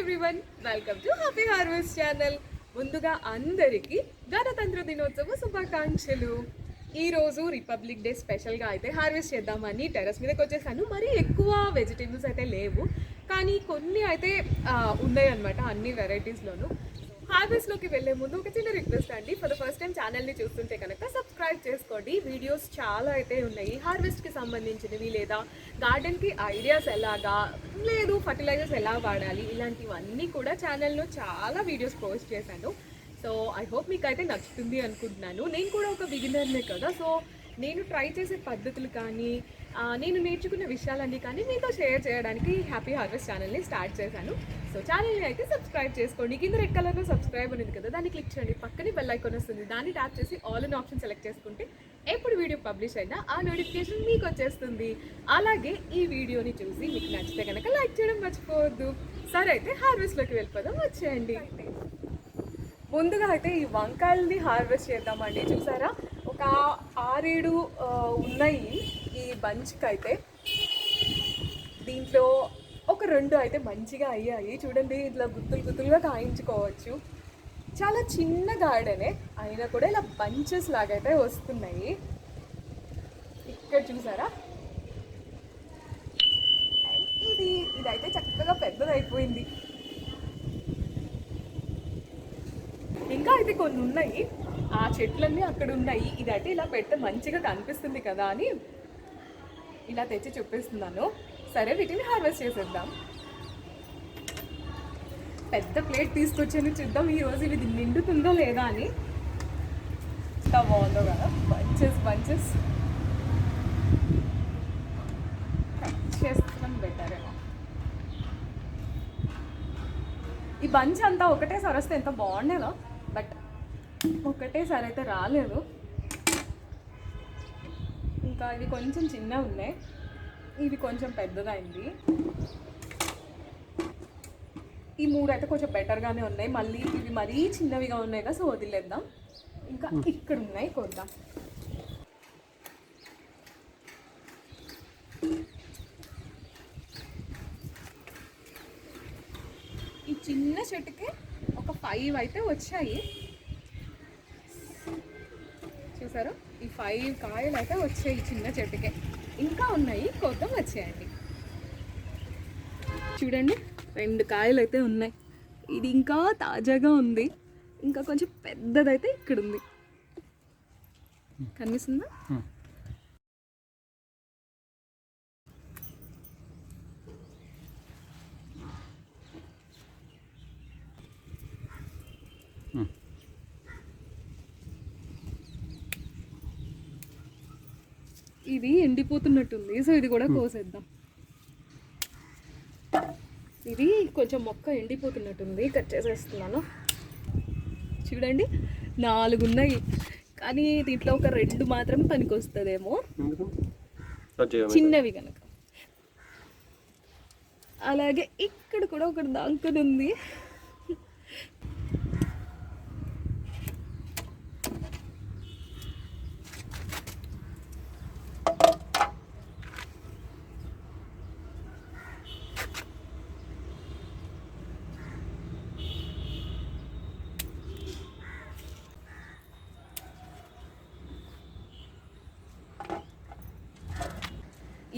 Everyone, welcome to happy harvest channel. ముందుగా అందరికీ గణతంత్ర దినోత్సవ శుభాకాంక్షలు. ఈరోజు రిపబ్లిక్ డే స్పెషల్గా అయితే హార్వెస్ట్ చేద్దామని టెర్రస్ మీదకి వచ్చేసాను. మరీ ఎక్కువ వెజిటేబుల్స్ అయితే లేవు, కానీ కొన్ని అయితే ఉన్నాయి అనమాట, అన్ని వెరైటీస్లోనూ. హార్వెస్ట్లోకి వెళ్ళే ముందు ఒక చిన్న రిక్వెస్ట్ అండి, ఫర్ ద ఫస్ట్ టైం ఛానల్ని చూస్తుంటే కనుక సబ్స్క్రైబ్ చేసుకోండి. వీడియోస్ చాలా అయితే ఉన్నాయి హార్వెస్ట్కి సంబంధించినవి, లేదా గార్డెన్కి ఐడియాస్ ఎలాగా, లేదు ఫర్టిలైజర్స్ ఎలా వాడాలి, ఇలాంటివన్నీ కూడా ఛానల్లో చాలా వీడియోస్ పోస్ట్ చేశాను. సో ఐ హోప్ మీకు అయితే నచ్చుతుంది అనుకుంటున్నాను. నేను కూడా ఒక బిగినర్నే కదా, సో నేను ట్రై చేసే పద్ధతులు కానీ నేను నేర్చుకున్న విషయాలన్నీ కానీ మీతో షేర్ చేయడానికి హ్యాపీ హార్వెస్ట్ ఛానల్ని స్టార్ట్ చేశాను. సో ఛానల్ని అయితే సబ్స్క్రైబ్ చేసుకోండి. కింద రెడ్ కలర్లో సబ్స్క్రైబ్ అనేది కదా, దాన్ని క్లిక్ చేయండి. పక్కనే బెల్ ఐకాన్ వస్తుంది, దాన్ని ట్యాప్ చేసి ఆల్ ఇన్ ఆప్షన్ సెలెక్ట్ చేసుకుంటే ఎప్పుడు వీడియో పబ్లిష్ అయినా ఆ నోటిఫికేషన్ మీకు వచ్చేస్తుంది. అలాగే ఈ వీడియోని చూసి మీకు నచ్చితే కనుక లైక్ చేయడం మర్చిపోవద్దు. సరే అయితే హార్వెస్ట్లోకి వెళ్ళిపోదాం, వచ్చేయండి. ముందుగా అయితే ఈ వంకాయల్ని హార్వెస్ట్ చేద్దామండి. చూసారా, ఒక 6-7 ఉన్నాయి ఈ బంచ్కి అయితే. దీంట్లో ఒక 2 అయితే మంచిగా అయ్యాయి. చూడండి, ఇట్లా గుత్తులుగా కాయించుకోవచ్చు. చాలా చిన్న గార్డెనే అయినా కూడా ఇలా బంచెస్ లాగైతే వస్తున్నాయి. ఇక్కడ చూసారా, ఇదైతే చక్కగా పెద్దదైపోయింది. ఇంకా అయితే కొన్ని ఉన్నాయి, ఆ చెట్లన్నీ అక్కడ ఉన్నాయి. ఇదైతే ఇలా పెడితే మంచిగా కనిపిస్తుంది కదా అని ఇలా తెచ్చి చూపిస్తున్నాను. సరే, వీటిని హార్వెస్ట్ చేసేద్దాం. పెద్ద ప్లేట్ తీసుకొచ్చాను, చూద్దాం ఈరోజు ఇది నిండుతుందో లేదా అని. ఎంత బాగుందో కదా, బంచెస్ కట్ చేస్తున్నాం బెటరేమో. ఈ బంచ్ అంతా ఒకటేసారి వస్తే ఎంత బాగుండేదో, బట్ ఒకటేసారి అయితే రాలేదు. ఇంకా ఇవి కొంచెం చిన్నగా ఉన్నాయి, ఇది కొంచెం పెద్దదైంది. ఈ 3 అయితే కొంచెం బెటర్గానే ఉన్నాయి. మళ్ళీ ఇవి మరీ చిన్నవిగా ఉన్నాయి కదా, సో వదిలేద్దాం. ఇంకా ఇక్కడ ఉన్నాయి, కొద్దాం. ఈ చిన్న చెట్టుకి ఒక 5 అయితే వచ్చాయి. చూసారు, ఈ 5 కాయలు అయితే వచ్చాయి చిన్న చెట్టుకే. ఇంకా ఉన్నాయి, కొద్దాం, వచ్చాయండి. చూడండి, 2 కాయలు అయితే ఉన్నాయి. ఇది ఇంకా తాజాగా ఉంది. ఇంకా కొంచెం పెద్దదైతే ఇక్కడ ఉంది, కనిపిస్తుందా? ఇది ఎండిపోతున్నట్టుంది, సో ఇది కూడా కోసేద్దాం. ఇది కొంచెం మొక్క ఎండిపోతున్నట్టుంది, కట్ చేసేస్తున్నాను. చూడండి, 4 ఉన్నాయి, కానీ దీంట్లో ఒక 2 మాత్రం పనికి వస్తుందేమో, చిన్నవి కనుక. అలాగే ఇక్కడ కూడా ఒకటి దాంకొని ఉంది.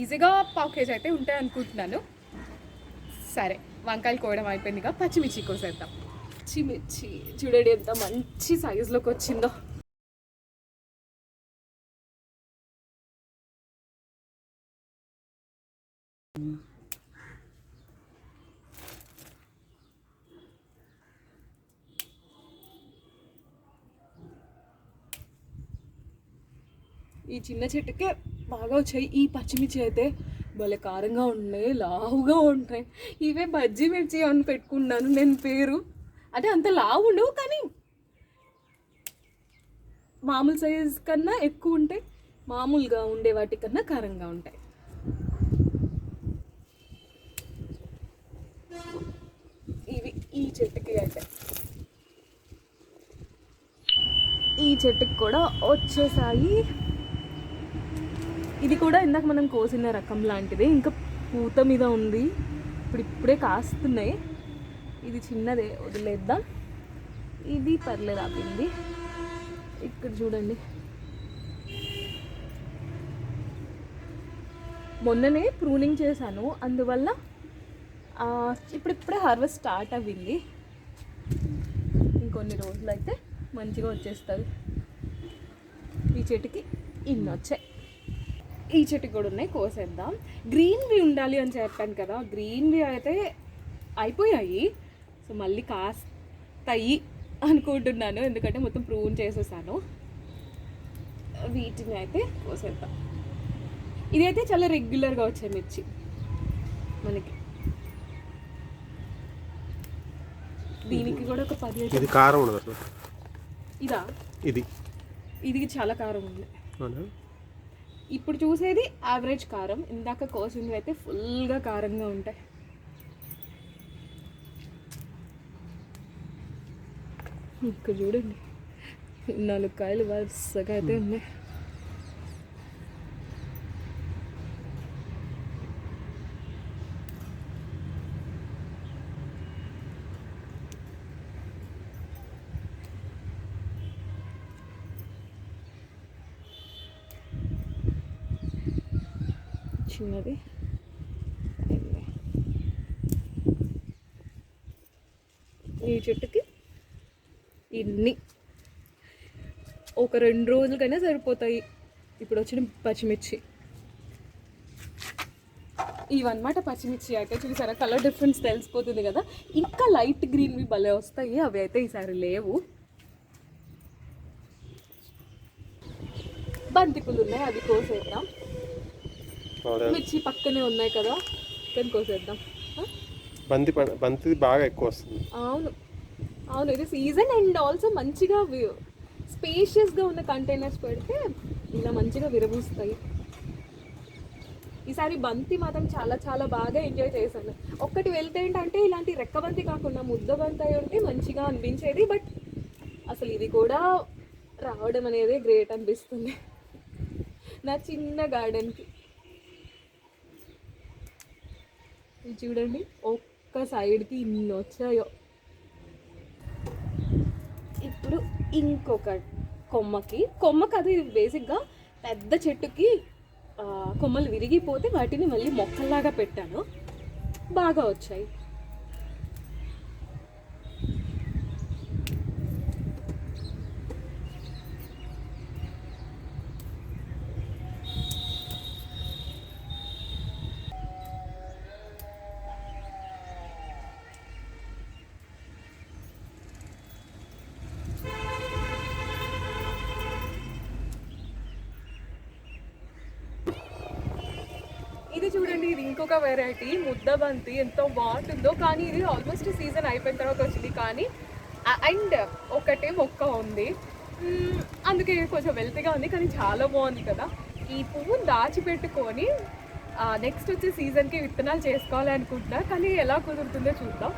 ఈజీగా 1/2 కేజీ అయితే ఉంటాయి అనుకుంటున్నాను. సరే, వంకాయలు కోయడం అయిపోయిందిగా, పచ్చిమిర్చి కోసేద్దాం. పచ్చిమిర్చి చూడండి ఎంత మంచి సైజులోకి వచ్చిందో. ఈ చిన్న చెట్టుకే బాగా వచ్చాయి. ఈ పచ్చిమిర్చి అయితే భలే కారంగా ఉన్నాయి, లావుగా ఉంటాయి. ఇవే బజ్జీ మిర్చి అని పెట్టుకున్నాను నేను పేరు. అంటే అంత లావు ఉండవు, కానీ మామూలు సైజ్ కన్నా ఎక్కువ ఉంటాయి, మామూలుగా ఉండే వాటికన్నా కారంగా ఉంటాయి. ఇవి ఈ చెట్టుకి అయితే, ఈ చెట్టుకి కూడా వచ్చేసాయి. ఇది కూడా ఇందాక మనం కోసిన రకం లాంటిది, ఇంకా పూత మీద ఉంది, ఇప్పుడే కాస్తున్నాయి. ఇది చిన్నదే వదిలేద్దాం. ఇది పర్లేదు ఆపింది. ఇక్కడ చూడండి, మొన్ననే ప్రూనింగ్ చేశాను, అందువల్ల ఇప్పుడిప్పుడే హార్వెస్ట్ స్టార్ట్ అవ్వింది. ఇంకొన్ని రోజులు అయితే మంచిగా వచ్చేస్తుంది. ఈ చెట్టుకి ఇన్ని వచ్చాయి, ఈ చెట్టుకి కూడా ఉన్నాయి, కోసేద్దాం. గ్రీన్వి ఉండాలి అని చెప్పాను కదా, గ్రీన్వి అయితే అయిపోయాయి. సో మళ్ళీ కాస్తాయి అనుకుంటున్నాను, ఎందుకంటే మొత్తం ప్రూన్ చేసేసాను. వీటిని అయితే కోసేద్దాం. ఇదైతే చాలా రెగ్యులర్గా వచ్చే మిర్చి మనకి. దీనికి కూడా ఒక 10. ఇది కారం ఉండదు అసలు. ఇదా? ఇది చాలా కారం ఉంది. ఇప్పుడు చూసేది యావరేజ్ కారం, ఇందాక కోసింది అయితే ఫుల్గా కారంగా ఉంటాయి. ఇక్కడ చూడండి 4 కాయలు వరుసగా అయితే ఉన్నాయి. చిన్నది ఈ చెట్టుకి ఇన్ని ఒక 2 రోజులకైనా సరిపోతాయి. ఇప్పుడు వచ్చిన పచ్చిమిర్చి ఇవన్నమాట. పచ్చిమిర్చి అయితే చూసారా, కలర్ డిఫరెన్స్ తెలిసిపోతుంది కదా. ఇంకా లైట్ గ్రీన్వి భలే వస్తాయి, అవి అయితే ఈసారి లేవు. బంతిపూలు ఉన్నాయి, అది కోసేద్దాం. మిర్చి పక్కనే ఉన్నాయి కదా, కానీ కోసేద్దాం. బంతి బాగా ఎక్కువ వస్తుంది. అవును అవును, ఇది సీజన్. అండ్ ఆల్సో మంచిగా స్పేషియస్గా ఉన్న కంటైనర్స్ పెడితే ఇలా మంచిగా విరబూస్తాయి. ఈసారి బంతి మాత్రం చాలా చాలా బాగా ఎంజాయ్ చేశాను. ఒక్కటి వెళ్తే ఏంటంటే ఇలాంటి రెక్కబంతి కాకుండా ముద్ద బంతి అయి ఉంటే మంచిగా అనిపించేది. బట్ అసలు ఇది కూడా రావడం అనేది గ్రేట్ అనిపిస్తుంది నా చిన్న గార్డెన్కి. ఇది చూడండి, ఒక్క సైడ్కి ఇన్ని వచ్చాయో. ఇప్పుడు ఇంకొక కొమ్మకి అది బేసిక్గా పెద్ద చెట్టుకి కొమ్మలు విరిగిపోతే వాటిని మళ్ళీ మొక్కల్లాగా పెట్టాను, బాగా వచ్చాయి. ఇది చూడండి, ఇది ఇంకొక వెరైటీ ముద్ద బంతి, ఎంతో బాగుంటుందో. కానీ ఇది ఆల్మోస్ట్ సీజన్ అయిపోయిన తర్వాత వచ్చింది, కానీ అండ్ ఒకటే మొక్క ఉంది, అందుకే కొంచెం వెల్తీగా ఉంది, కానీ చాలా బాగుంది కదా. ఈ పువ్వును దాచిపెట్టుకొని నెక్స్ట్ వచ్చే సీజన్కి విత్తనాలు చేసుకోవాలి అనుకుంటున్నా, కానీ ఎలా కుదురుతుందో చూద్దాం.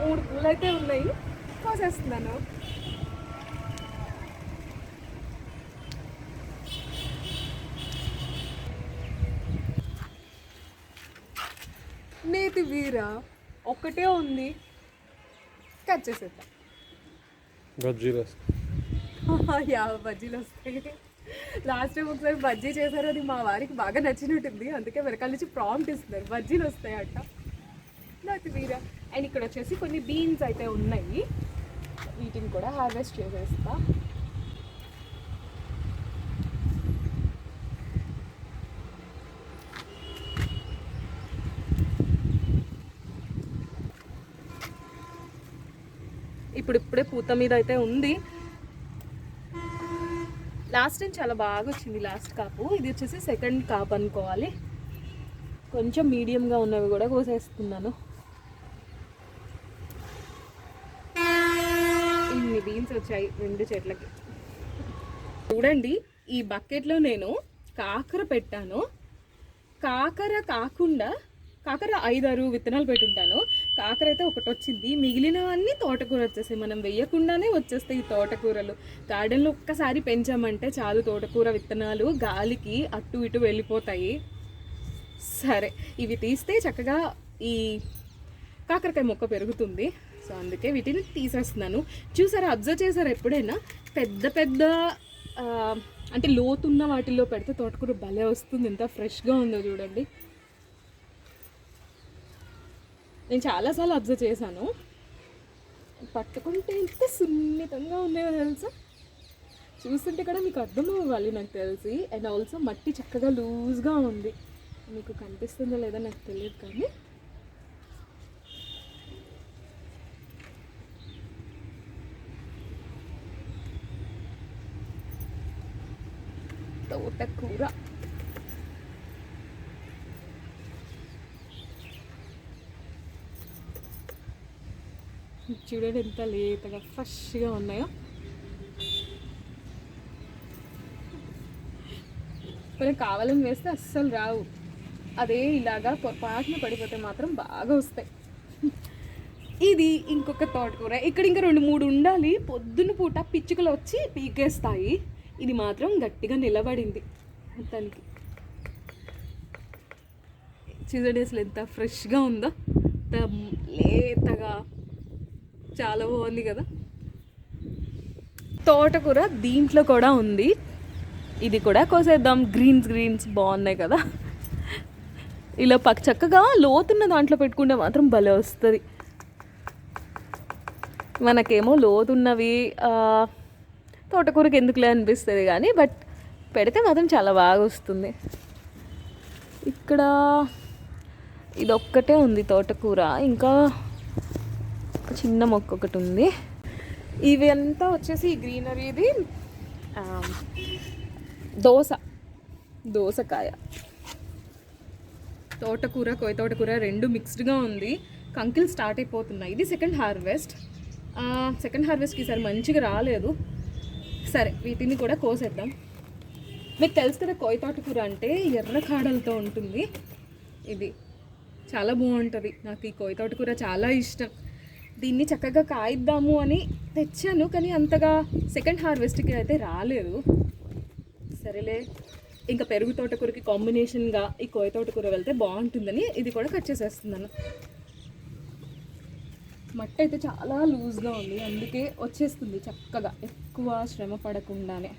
3 పూలు అయితే ఉన్నాయి, కోసేస్తున్నాను. నేతి వీర ఒక్కటే ఉంది, కట్ చేసేద్దాం. బజ్జీలు వస్తాయి. లాస్ట్ టైం ఒకసారి బజ్జీ చేశారు, అది మా వారికి బాగా నచ్చినట్టుంది, అందుకే వెనకాల నుంచి ప్రాంప్ట్ ఇస్తున్నారు, బజ్జీలు వస్తాయి అట్ట. నేతి వీర. అండ్ ఇక్కడ వచ్చేసి కొన్ని బీన్స్ అయితే ఉన్నాయి, వీటిని కూడా హార్వెస్ట్ చేసేస్తా. ఇప్పుడే పూత మీద అయితే ఉంది. లాస్ట్ టైం చాలా బాగా వచ్చింది లాస్ట్ కాపు, ఇది వచ్చేసి సెకండ్ కాపు అనుకోవాలి. కొంచెం మీడియంగా ఉన్నవి కూడా కోసేస్తున్నాను. ఇన్ని బీన్స్ వచ్చాయి 2 చెట్లకి. చూడండి, ఈ బకెట్లో నేను కాకర పెట్టాను. కాకర 5-6 విత్తనాలు పెట్టుంటాను. కాకర అయితే ఒకటి వచ్చింది, మిగిలినవన్నీ తోటకూర వచ్చేసాయి. మనం వెయ్యకుండానే వచ్చేస్తాయి ఈ తోటకూరలు. గార్డెన్లో ఒక్కసారి పెంచామంటే చాలు, తోటకూర విత్తనాలు గాలికి అటు ఇటు వెళ్ళిపోతాయి. సరే, ఇవి తీస్తే చక్కగా ఈ కాకరకాయ మొక్క పెరుగుతుంది. సో అందుకే వీటిని తీసేస్తున్నాను. చూసారా, అబ్జర్వ్ చేసారా ఎప్పుడైనా పెద్ద పెద్ద అంటే లోతున్న వాటిల్లో పెడితే తోటకూర భలే వస్తుంది. ఎంత ఫ్రెష్గా ఉందో చూడండి. నేను చాలాసార్లు అబ్జర్వ్ చేశాను. పట్టుకుంటే ఎంత సున్నితంగా ఉన్నాయో తెలుసా. చూస్తుంటే కూడా మీకు అర్థం అవ్వాలి నాకు తెలిసి. అండ్ ఆల్సో మట్టి చక్కగా లూజ్గా ఉంది. మీకు కనిపిస్తుందో లేదో నాకు తెలియదు కానీ తోటకూర చూడండి ఎంత లేతగా ఫ్రెష్గా ఉన్నాయో. మనం కావాలని వేస్తే అస్సలు రావు. అదే ఇలాగా పొరపాటున పడిపోతే మాత్రం బాగా వస్తాయి. ఇది ఇంకొక తోటకూర. ఇక్కడ ఇంకా 2-3 ఉండాలి. పొద్దున్న పూట పిచ్చుకలు వచ్చి పీకేస్తాయి. ఇది మాత్రం గట్టిగా నిలబడింది మొత్తానికి. చూడండి అసలు ఎంత ఫ్రెష్గా ఉందో, ఎంత లేతగా, చాలా బాగుంది కదా. తోటకూర దీంట్లో కూడా ఉంది. ఇది కూడా కోసేద్దాం. గ్రీన్స్ బాగున్నాయి కదా. ఇలా చక్కగా లోతున్న దాంట్లో పెట్టుకుంటే మాత్రం భలే వస్తుంది. మనకేమో లోతున్నవి తోటకూరకి ఎందుకులే అనిపిస్తుంది కానీ బట్ పెడితే మాత్రం చాలా బాగా వస్తుంది. ఇక్కడ ఇదొక్కటే ఉంది తోటకూర, ఇంకా చిన్న మొక్క ఒకటి ఉంది. ఇవి అంతా వచ్చేసి గ్రీనరీది దోసకాయ. తోటకూర కొయ్య తోటకూర రెండు మిక్స్డ్గా ఉంది. కంకిలు స్టార్ట్ అయిపోతున్నాయి. ఇది సెకండ్ హార్వెస్ట్కి ఈసారి మంచిగా రాలేదు. సరే వీటిని కూడా కోసేద్దాం. మీకు తెలుసు కదా కొయ్య తోటకూర అంటే ఎర్ర కాడలతో ఉంటుంది. ఇది చాలా బాగుంటుంది. నాకు ఈ కొయ్య తోటకూర చాలా ఇష్టం. దీన్ని చక్కగా కాయిద్దాము అని తెచ్చాను కానీ అంతగా సెకండ్ హార్వెస్ట్కి అయితే రాలేదు. సరేలే, ఇంకా పెరుగు తోటకూరకి కాంబినేషన్గా ఈ కొయ్య తోటకూర వెళ్తే బాగుంటుందని ఇది కూడా కట్ చేసేస్తున్నాను. మట్టి అయితే చాలా లూజ్గా ఉంది, అందుకే వచ్చేస్తుంది చక్కగా, ఎక్కువ శ్రమ పడకుండానే.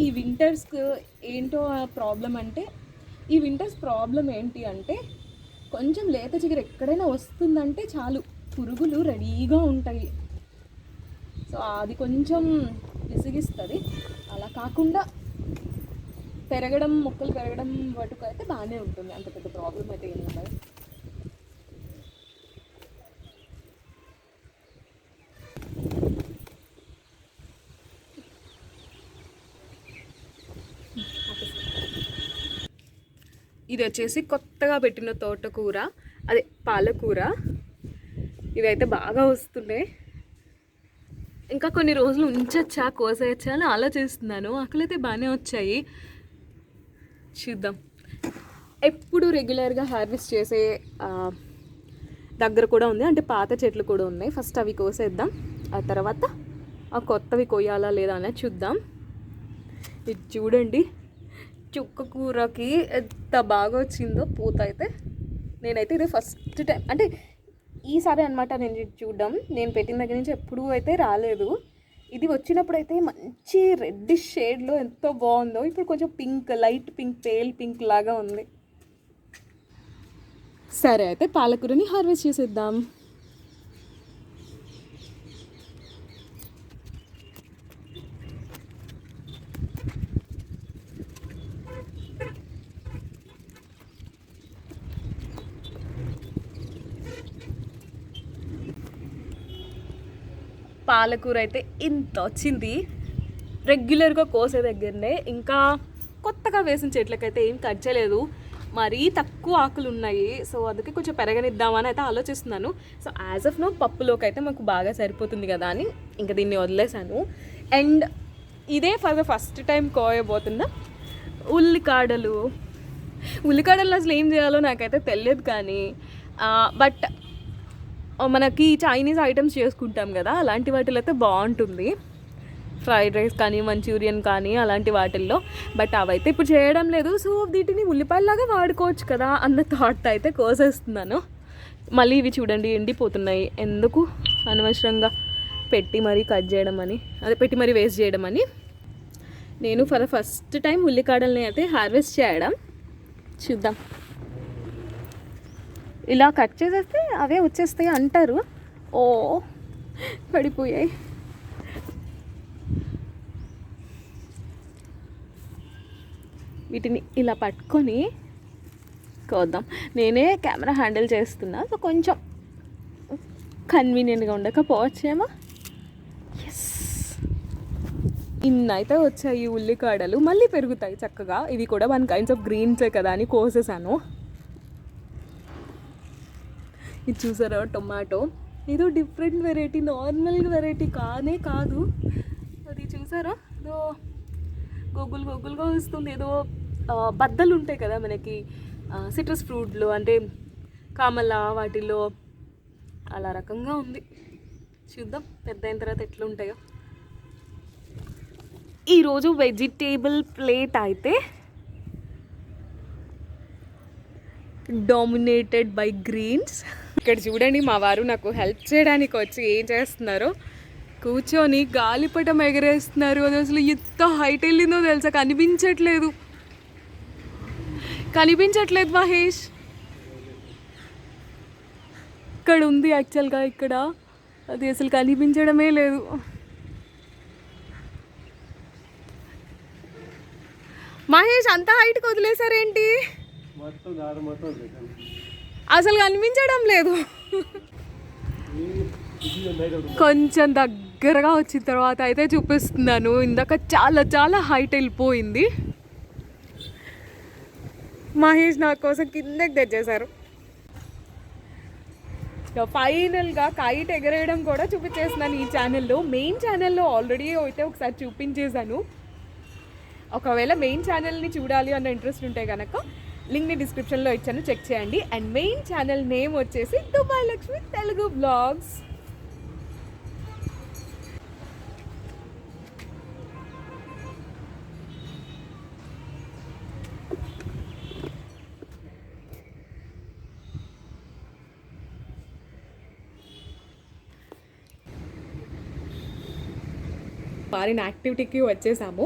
ఈ వింటర్స్కి ఏంటో ప్రాబ్లం అంటే, ఈ వింటర్స్ ప్రాబ్లం ఏంటి అంటే కొంచెం లేత చిగురు ఎక్కడైనా వస్తుందంటే చాలు పురుగులు రెడీగా ఉంటాయి. సో అది కొంచెం విసిగిస్తుంది. అలా కాకుండా మొక్కలు పెరగడం వాటికి అయితే బాగానే ఉంటుంది. అంత పెద్ద ప్రాబ్లం అయితే ఏమి ఉండదు. ఇది వచ్చేసి కొత్తగా పెట్టిన తోటకూర, అదే పాలకూర. ఇవైతే బాగా వస్తున్నాయి. ఇంకా కొన్ని రోజులు ఉంచచ్చా కోసేయచ్చా అని ఆలోచిస్తున్నాను. ఆకులైతే బాగానే వచ్చాయి, చూద్దాం. ఎప్పుడు రెగ్యులర్గా హార్వెస్ట్ చేసే దగ్గర కూడా ఉంది, అంటే పాత చెట్లు కూడా ఉన్నాయి. ఫస్ట్ అవి కోసేద్దాం, ఆ తర్వాత ఆ కొత్తవి కొయ్యాలా లేదా అనేది చూద్దాం. ఇది చూడండి, చుక్క కూరకి ఎంత బాగా వచ్చిందో పూత అయితే. నేనైతే ఇది ఫస్ట్ టైం, అంటే ఈసారి అనమాట నేను చూడడం. నేను పెట్టిన దగ్గర నుంచి ఎప్పుడూ అయితే రాలేదు. ఇది వచ్చినప్పుడు అయితే మంచి రెడ్డిష్ షేడ్లో ఎంతో బాగుందో. ఇప్పుడు కొంచెం pink, light pink, pale pink లాగా ఉంది. సరే అయితే పాలకూరని హార్వెస్ట్ చేసేద్దాం. పాలకూర అయితే ఇంత వచ్చింది. రెగ్యులర్గా కోసే దగ్గరనే, ఇంకా కొత్తగా వేసిన చెట్లకైతే ఏం కట్ చేయలేదు. మరీ తక్కువ ఆకులు ఉన్నాయి. సో అందుకే కొంచెం పెరగనిద్దామని అయితే ఆలోచిస్తున్నాను. సో యాజ్ ఆఫ్ నో పప్పులోకి అయితే మాకు బాగా సరిపోతుంది కదా అని ఇంకా దీన్ని వదిలేసాను. అండ్ ఇదే ఫస్ట్ టైం కోయబోతున్న ఉల్లికాడలు అసలు ఏం చేయాలో నాకైతే తెలియదు కానీ బట్ మనకి చైనీస్ ఐటమ్స్ చేసుకుంటాం కదా, అలాంటి వాటిలో అయితే బాగుంటుంది. ఫ్రైడ్ రైస్ కానీ మంచూరియన్ కానీ అలాంటి వాటిల్లో. బట్ అవైతే ఇప్పుడు చేయడం లేదు. సో వీటిని ఉల్లిపాయలాగా వాడుకోవచ్చు కదా అన్న థాట్ అయితే కోసేస్తున్నాను. మళ్ళీ ఇవి చూడండి ఎండిపోతున్నాయి. ఎందుకు అనవసరంగా పెట్టి మరీ కట్ చేయడం అని, అదే పెట్టి మరీ వేస్ట్ చేయడం అని నేను ఫర్ ద ఫస్ట్ టైం ఉల్లికాడల్ని అయితే హార్వెస్ట్ చేయడం. చూద్దాం. ఇలా కట్ చేసేస్తే అవే వచ్చేస్తాయి అంటారు. ఓ పడిపోయాయి. వీటిని ఇలా పట్టుకొని కోద్దాం. నేనే కెమెరా హ్యాండిల్ చేస్తున్నా, సో కొంచెం కన్వీనియంట్గా ఉండకపోవచ్చేమో. ఎస్, ఇన్నైతే వచ్చాయి ఉల్లికాడలు. మళ్ళీ పెరుగుతాయి చక్కగా. ఇవి కూడా 1 kinds ఆఫ్ గ్రీన్సే కదా అని కోసేసాను. ఇది చూసారా టొమాటో, ఏదో డిఫరెంట్ వెరైటీ, నార్మల్ వెరైటీ కాదు. అది చూసారా ఏదో గొగ్గులుగా వస్తుంది. ఏదో బద్దలు ఉంటాయి కదా మనకి సిట్రస్ ఫ్రూట్లు, అంటే కామల వాటిలో అలా రకంగా ఉంది. చూద్దాం పెద్ద అయిన తర్వాత ఎట్లా ఉంటాయో. ఈరోజు వెజిటేబుల్ ప్లేట్ అయితే డామినేటెడ్ బై గ్రీన్స్. ఇక్కడ చూడండి మా వారు నాకు హెల్ప్ చేయడానికి వచ్చి ఏం చేస్తున్నారో, కూర్చొని గాలిపటం ఎగరేస్తున్నారు. అది అసలు ఎంత హైట్ వెళ్ళిందో తెలుసా, కనిపించట్లేదు మహేష్. ఇక్కడ ఉంది యాక్చువల్గా, ఇక్కడ అది అసలు కనిపించడమే లేదు. మహేష్ అంత హైట్కి వదిలేసారేంటి? అసలు కనిపించడం లేదు. కొంచెం దగ్గరగా వచ్చిన తర్వాత అయితే చూపిస్తున్నాను. ఇందాక చాలా హైట్ వెళ్ళిపోయింది. మహేష్ నా కోసం కిందకి తెచ్చేశారు. ఫైనల్గా కైట్ ఎగరేయడం కూడా చూపించేస్తున్నాను ఈ ఛానల్లో. మెయిన్ ఛానల్లో ఆల్రెడీ అయితే ఒకసారి చూపించేశాను. ఒకవేళ మెయిన్ ఛానల్ని చూడాలి అన్న ఇంట్రెస్ట్ ఉంటే కనుక లింక్ని డిస్క్రిప్షన్లో ఇచ్చాను, చెక్ చేయండి. అండ్ మెయిన్ ఛానల్ నేమ్ వచ్చేసి దుబాయ్ లక్ష్మి తెలుగు బ్లాగ్స్. మారిన యాక్టివిటీకి వచ్చేసాము.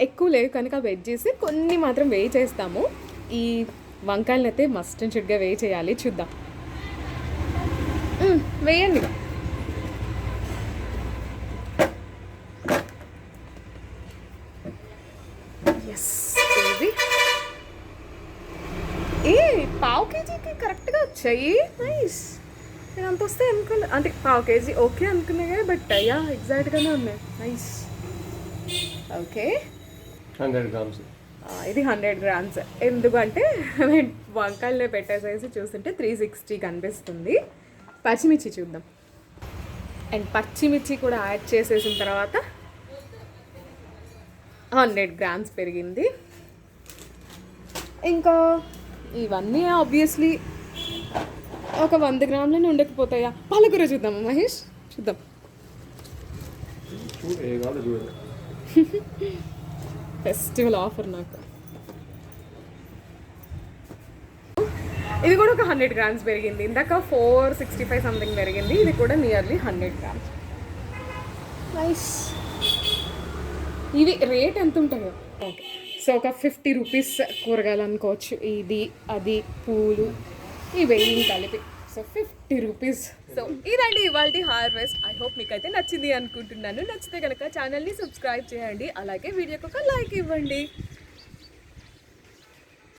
ఎక్కువ లేవు కనుక వెజ్జెస్ కొన్ని మాత్రం వేయి చేస్తాము. ఈ వంకాయలను అయితే మస్ట్ అండ్ షుడ్గా వేయి చేయాలి. చూద్దాం, వేయండి. ఎస్, ఇది పావు కేజీకి కరెక్ట్గా వచ్చాయి. నైస్. నేను అంత వస్తాయి అనుకున్నా, అంటే పావు కేజీ ఓకే అనుకున్నా కానీ బట్ యా ఎగ్జాక్ట్గానే ఉన్నాయి. నైస్. Okay, 100 grams. ఇది 100 grams. ఎందుకంటే నేను వంకాయలు పెట్టేసేసి చూస్తుంటే 360 కనిపిస్తుంది. పచ్చిమిర్చి చూద్దాం. అండ్ పచ్చిమిర్చి కూడా యాడ్ చేసేసిన తర్వాత 100 grams పెరిగింది. ఇంకా ఇవన్నీ ఆబ్వియస్లీ ఒక 100 గ్రాములనే ఉండకపోతాయా. పాలకూర చూద్దామా మహేష్? చూద్దాం. ఫెస్టివల్ ఆఫర్ నాకు. ఇది కూడా ఒక 100 grams పెరిగింది. ఇందాక 465 సంథింగ్ పెరిగింది. ఇది కూడా నియర్లీ 100 grams. నైస్. ఇవి రేట్ ఎంత ఉంటాయో. ఓకే, సో ఒక 50 రూపీస్ కూరగాయలు అనుకోవచ్చు. ఇది అది పూలు ఇవేం కలిపి, సో 50 రూపీస్. సో ఇదండి ఇవాళ హార్వెస్ట్. ఐ హోప్ మీకు అయితే నచ్చింది అనుకుంటున్నాను. నచ్చితే కనుక ఛానల్ని సబ్స్క్రైబ్ చేయండి, అలాగే వీడియోకి ఒక లైక్ ఇవ్వండి.